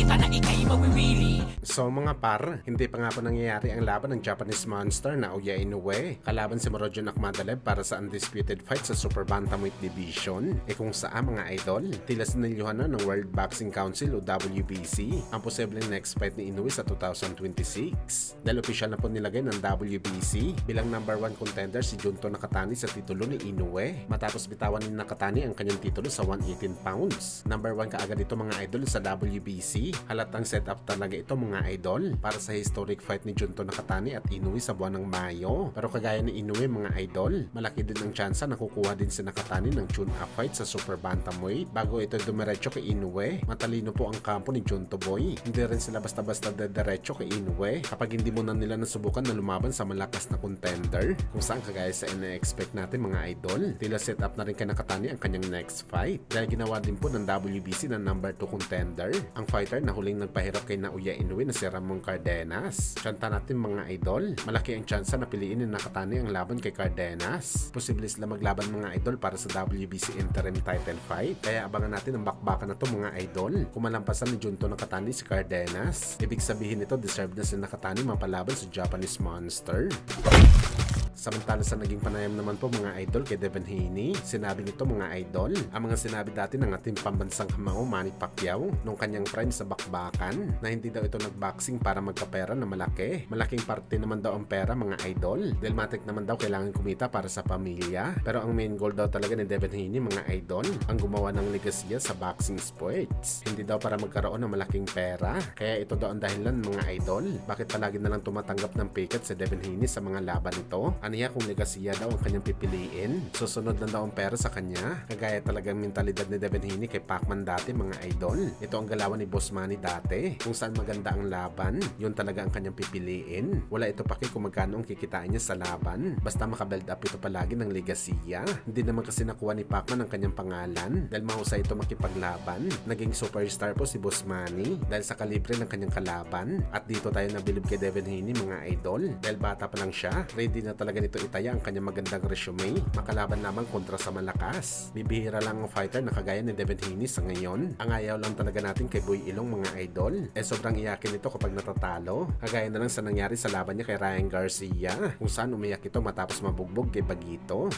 ka na ikay mawiwili. So mga par, hindi pa nga po nangyayari ang laban ng Japanese monster na Naoya Inoue kalaban si Murodjon Akhmadaliev para sa undisputed fight sa Super Bantamweight Division. Kung saan mga idol, tila sinilyuhan na ng World Boxing Council o WBC ang posibleng next fight ni Inoue sa 2026. Dahil opisyal na po nilagay ng WBC bilang number 1 contender si Junto Nakatani sa titulo ni Inoue matapos bitawan ni Nakatani ang kanyang titulo sa 118 pounds. Number 1 kaagad ito mga idol sa WBC. Halatang setup talaga ito mga idol para sa historic fight ni Junto Nakatani at Inoue sa buwan ng Mayo. Pero kagaya ni Inoue mga idol, malaki din ang tsansa na kukuha din si Nakatani ng tune-up fight sa Super Bantamweight bago ito dumiretso kay Inoue. Matalino po ang kampo ni Junto Boy. Hindi rin sila basta-basta diretso kay Inoue kapag hindi muna nila nasubukan na lumaban sa malakas na contender. Kung saan kagaya sa ina-expect natin mga idol, tila set up na rin kay Nakatani ang kanyang next fight dahil ginawa din po ng WBC na number 2 contender ang fighter na huling nagpahirap kay Naoya Inoue na si Ramon Cardenas. Tsanta natin mga idol, malaki ang tsansa na piliin ni Nakatani ang laban kay Cardenas. Posible sila maglaban mga idol para sa WBC interim title fight, kaya abangan natin ang bakbakan na to mga idol. Kung malampasan ni Junto Nakatani si Cardenas, ibig sabihin nito deserve na si Nakatani mapalaban sa Japanese monster. Samantala sa naging panayam naman po mga idol kay Devin Haney, sinabi nito mga idol, ang mga sinabi dati ng ating pambansang kamao Manny Pacquiao nung kanyang prime sa bakbakan na hindi daw ito nagboxing para magkapera na malaki. Malaking parte naman daw ang pera mga idol dahil matik naman daw kailangan kumita para sa pamilya. Pero ang main goal daw talaga ni Devin Haney mga idol, ang gumawa ng legasya sa boxing sports. Hindi daw para magkaroon ng malaking pera. Kaya ito daw ang dahilan mga idol, bakit palagi na lang tumatanggap ng pay cut si Devin Haney sa mga laban nito. Aniya kung legasya daw ang kanyang pipiliin, susunod lang daw ang pera sa kanya. Kagaya talagang mentalidad ni Devin Haney kay Pacman dati mga idol. Ito ang galawan ni Boss Manny dati, kung saan maganda ang laban, yun talaga ang kanyang pipiliin. Wala ito paki kung magkano ang kikitain niya sa laban, basta makabuild up ito palagi ng legasya. Hindi naman kasi nakuha ni Pacman ang kanyang pangalan dahil mahusay ito makipaglaban. Naging superstar po si Boss Manny dahil sa kalibre ng kanyang kalaban, at dito tayo nabilib kay Devin Haney mga idol dahil bata pa lang siya, ready na talaga nito itaya ang kanyang magandang resume, makalaban lamang kontra sa malakas. Bibihira lang ang fighter na kagaya ni Devin Haney sa ngayon. Ang ayaw lang talaga natin kay Boy Ilong mga idol, sobrang iyakin ito kapag natatalo. Kagaya na lang sa nangyari sa laban niya kay Ryan Garcia, kung saan umiyak ito matapos mabugbog kay Bagito.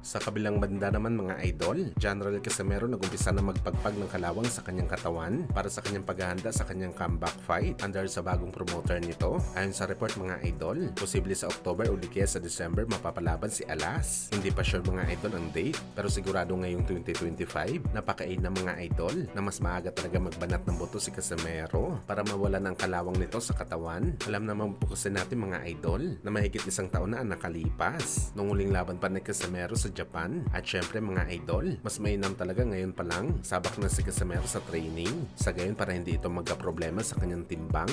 Sa kabilang banda naman mga idol, General Casimero nagumpisa na magpagpag ng kalawang sa kanyang katawan para sa kanyang paghahanda sa kanyang comeback fight under sa bagong promoter nito. Ayon sa report mga idol, posible sa October o di kaya sa December mapapalaban si Alas. Hindi pa sure mga idol ang date, pero sigurado ngayong 2025, napakain na mga idol na mas maaga talaga magbanat ng buto si Casimero para mawala ng kalawang nito sa katawan. Alam naman po kasi natin mga idol na mahigit isang taon na ang nakalipas nung huling laban pa ni Casimero sa Japan. At syempre mga idol, mas mainam talaga ngayon pa lang sabak na si Casimero sa training, sa gayon para hindi ito magka-problema sa kanyang timbang.